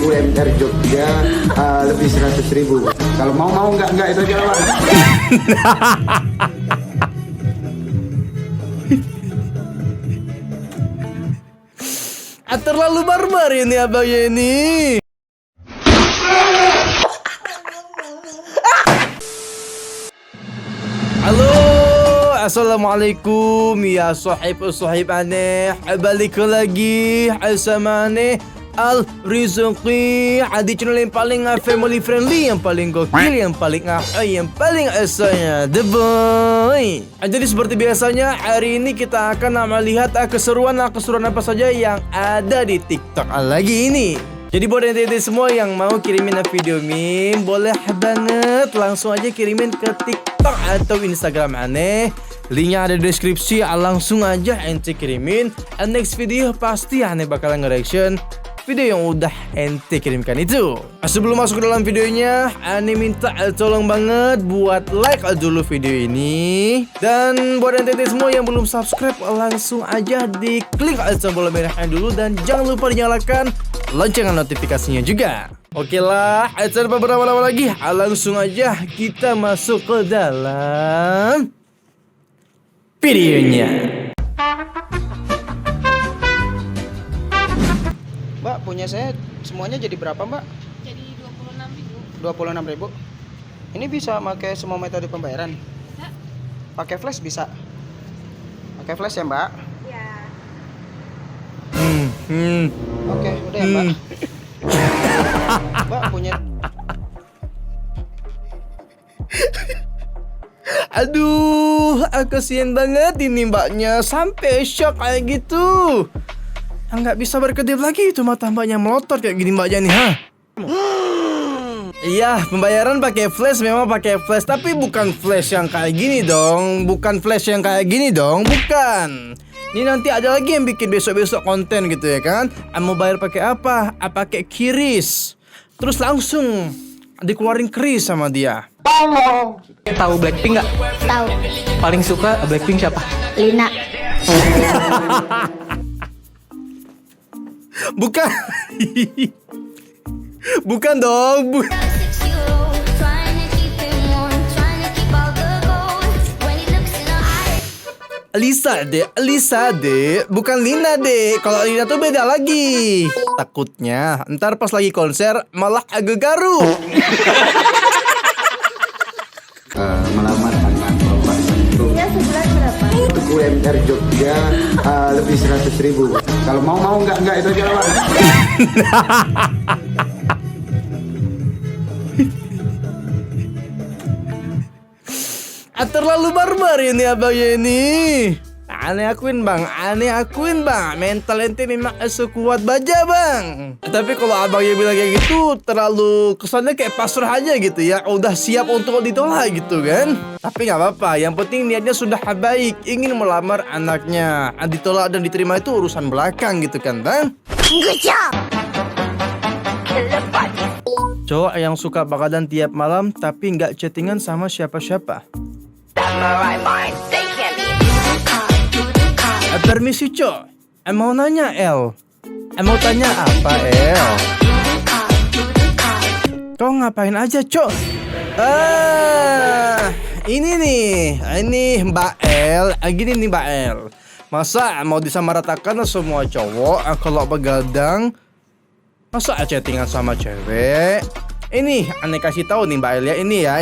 UMR Jogja lebih 100.000. Kalau mau enggak itu aja lah. Terlalu barbar ini abang ini. Halo, assalamualaikum ya sahib aneh. Balik lagi sama aneh Al Rizqi, di channel yang paling family friendly, yang paling gokil, yang paling yang paling asanya The Boy. Jadi seperti biasanya hari ini kita akan melihat keseruan apa saja yang ada di TikTok lagi ini. Jadi buat ente semua yang mau kirimin video meme, boleh banget langsung aja kirimin ke TikTok atau Instagram aneh. Linknya ada di deskripsi, langsung aja ente kirimin. And next video pasti aneh bakalan nge-reaction video yang udah ente kirimkan itu. Sebelum masuk ke dalam videonya, aneh minta tolong banget buat like dulu video ini. Dan buat ente semua yang belum subscribe, langsung aja diklik tombol merahnya dulu. Dan jangan lupa dinyalakan lonceng notifikasinya juga. Oke lah, tanpa berlama-lama lagi, langsung aja kita masuk ke dalam videonya. Mbak, punya saya semuanya jadi berapa, Mbak? Jadi 26.000. 26.000. Ini bisa pakai semua metode pembayaran? Bisa. Pakai flash bisa? Pakai flash ya, Mbak? Ya. Oke, udah ya, Mbak. Mbak, punya... Aduh, kasihan banget ini mbaknya, sampai shock kayak gitu. Nggak bisa berkedip lagi itu mata mbaknya, melotot kayak gini mbaknya nih, ha? Iya, pembayaran pakai flash, memang pakai flash, tapi bukan flash yang kayak gini dong, bukan. Ini nanti ada lagi yang bikin besok-besok konten gitu ya kan? Mau bayar pakai apa? Pakai QRIS. Terus langsung dikeluarin kris sama dia. Tahu Blackpink nggak? Tahu. Paling suka Blackpink siapa? Lina. Bukan. Bukan dong. Lisa deh, bukan Lina deh. Kalau Lina tuh beda lagi. Takutnya ntar pas lagi konser malah agak garuk. Melamar mantan bapak itu. Ya, sebulan berapa? UMR Jogja lebih 100.000. Kalau mau enggak itu aja lah. Terlalu barbar ini abang ini. Aneh akuin bang. Mental ente memang sekuat baja bang. Tapi kalau abangnya bilang kayak gitu, terlalu kesannya kayak pasrah aja gitu ya. Udah siap untuk ditolak gitu kan. Tapi nggak apa-apa. Yang penting niatnya sudah baik, ingin melamar anaknya. Ditolak dan diterima itu urusan belakang gitu kan bang. Good job. Cowok yang suka bakadan tiap malam tapi nggak chattingan sama siapa-siapa. Permisi cok, mau nanya El. Mau tanya apa El? Kau ngapain aja cok? Ini Mbak El. Gini nih Mbak El. Masa mau disamaratakan semua cowok kalau begadang? Masa chattingan sama cewek? Ini aneh kasih tahu nih Mbak El ya.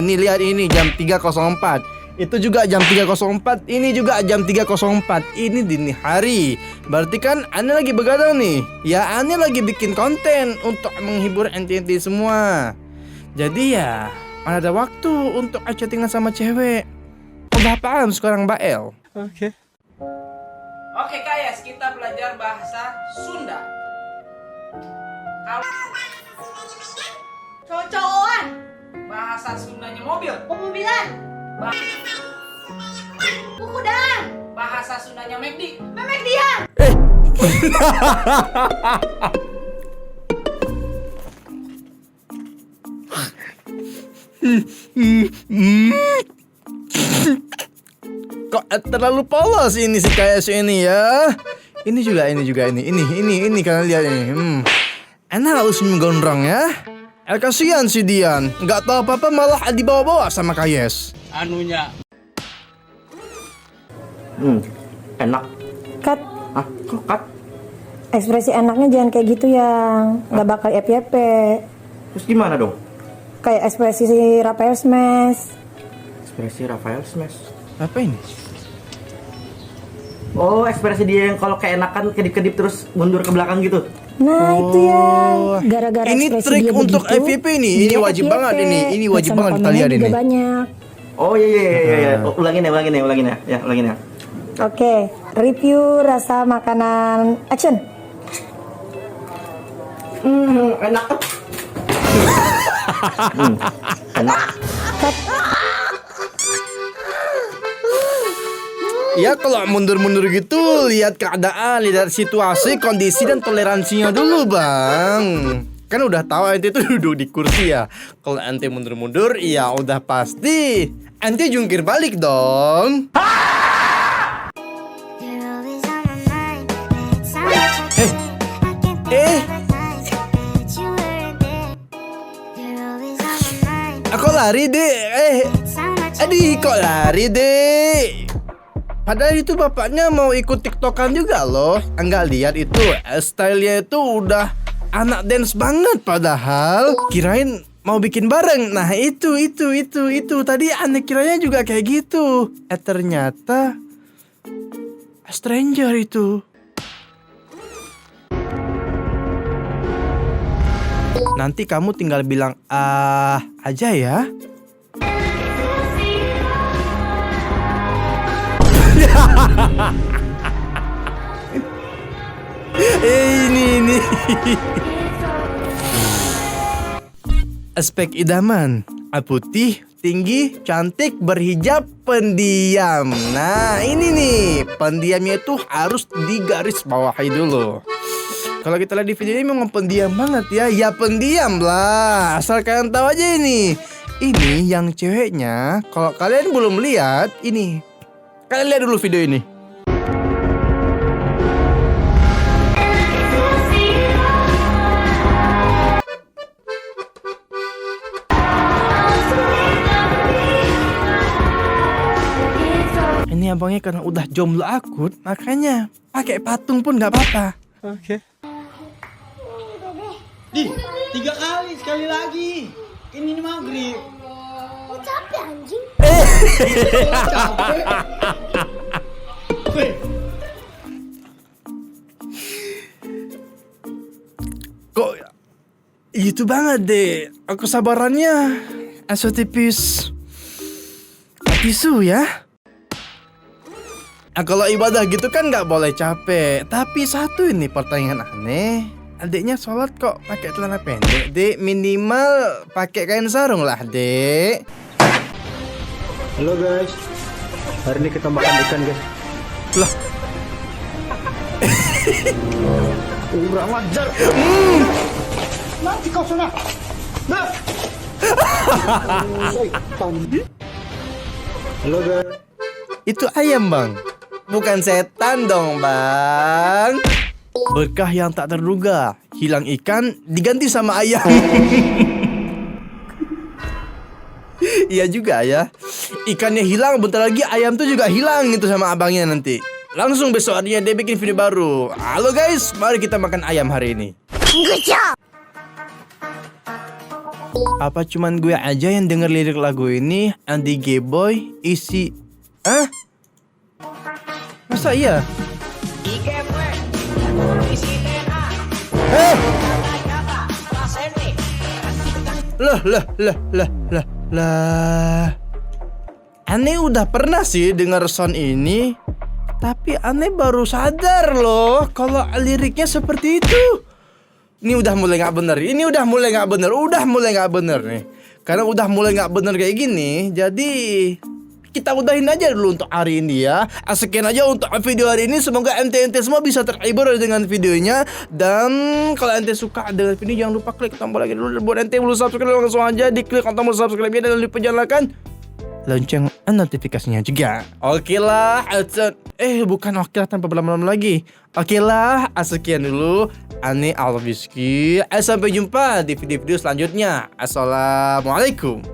Ini lihat ini jam 3.04. Itu juga jam 3.04. Ini juga jam 3.04. Ini dini hari. Berarti kan aneh lagi begadang nih. Ya aneh lagi bikin konten untuk menghibur ente semua. Jadi ya mana ada waktu untuk chattingan sama cewek. Udah paham sekarang Mbak El? Oke. Oke, guys, kita belajar bahasa Sunda. Cowok-cowokan. Bahasa Sundanya mobil. Pemobilan. Kukudan. Bahasa Sundanya McD. Memek dia. Kok terlalu polos ini si KS ini ya? Ini juga ini kalian lihat ini. Enak harus gondrong ya. Kasihan si Dian, nggak tahu apa-apa malah dibawa-bawa sama Kayes. Enak. Kat, Ah, kok kat? ekspresi enaknya jangan kayak gitu yang nggak bakal FYP. Terus gimana dong? Kayak ekspresi si Rafael Smash. Ekspresi Rafael Smash. Apa ini? Oh, ekspresi dia yang kalau keenakan kedip-kedip terus mundur ke belakang gitu. Nah itu yang gara-gara Ini ekspresi trik dia untuk begitu, FYP nih. Ini dia wajib FYP. banget ini. Ini wajib Sama banget kita komennya lihat juga ini. banyak. Oh iya. Oh, ulangin ya. Oke, review rasa makanan action. Enak. Enak. Ya kalau mundur-mundur gitu, lihat keadaan, lihat situasi, kondisi dan toleransinya dulu bang. Kan udah tahu ente tuh duduk di kursi ya. Kalau ente mundur-mundur, ya udah pasti ente jungkir balik dong. Aku lari deh. Aduh, kok lari deh? Padahal itu bapaknya mau ikut tiktokan juga loh. Enggak lihat itu stylenya itu udah anak dance banget. Padahal kirain mau bikin bareng. Nah itu tadi aneh kiranya juga kayak gitu. Ternyata stranger itu. Nanti kamu tinggal bilang aja ya. Ini aspek idaman, putih, tinggi, cantik, berhijab, pendiam. Nah ini nih, pendiamnya itu harus digaris bawahi dulu. Kalau kita lihat di video ini memang pendiam banget ya. Ya pendiam lah, asal kalian tahu aja ini. Ini yang ceweknya. Kalau kalian belum lihat ini, kalian lihat dulu video ini. Ini abangnya karena udah jomblo akut, makanya pakai patung pun nggak apa-apa. Oke. Di, 3 kali, sekali lagi. Ini maghrib. Oh, capek anjing. Capek. Weh, Kok itu banget deh. Aku sabarannya asa tipis tisu ya. Nah, kalau ibadah gitu kan nggak boleh capek. Tapi satu ini pertanyaan aneh. Adiknya sholat kok pakai celana pendek, dek. Minimal pakai kain sarung lah, dek. Halo guys, hari ini kita makan ikan guys. Lah, Kurang ajar. Nanti kau sana. Nah. Halo guys. itu ayam bang, bukan setan dong bang. Berkah yang tak terduga, hilang ikan diganti sama ayam. Iya juga ya. Ikannya hilang, bentar lagi ayam tuh juga hilang gitu sama abangnya nanti. Langsung besok harinya dia bikin video baru. Halo guys, mari kita makan ayam hari ini. Good job. Apa cuman gue aja yang denger lirik lagu ini? Andy G-Boy isi... Hah? Masa iya? Lah. Aneh udah pernah sih denger sound ini, tapi aneh baru sadar loh kalau liriknya seperti itu. Ini udah mulai nggak bener. Udah mulai nggak bener nih. Karena udah mulai nggak bener kayak gini, jadi kita udahin aja dulu untuk hari ini ya. Sekian aja untuk video hari ini. Semoga ente semua bisa terhibur dengan videonya. Dan kalau ente suka dengan video, jangan lupa klik tombol like dulu. Buat ente belum subscribe, langsung aja diklik tombol subscribe-nya dan lupa nyalakan lonceng notifikasinya juga. Oke lah, bukan oke lah tanpa berlama-lama lagi. Oke lah, sekian dulu. Ane Alwiski. Sampai jumpa di video-video selanjutnya. Assalamualaikum.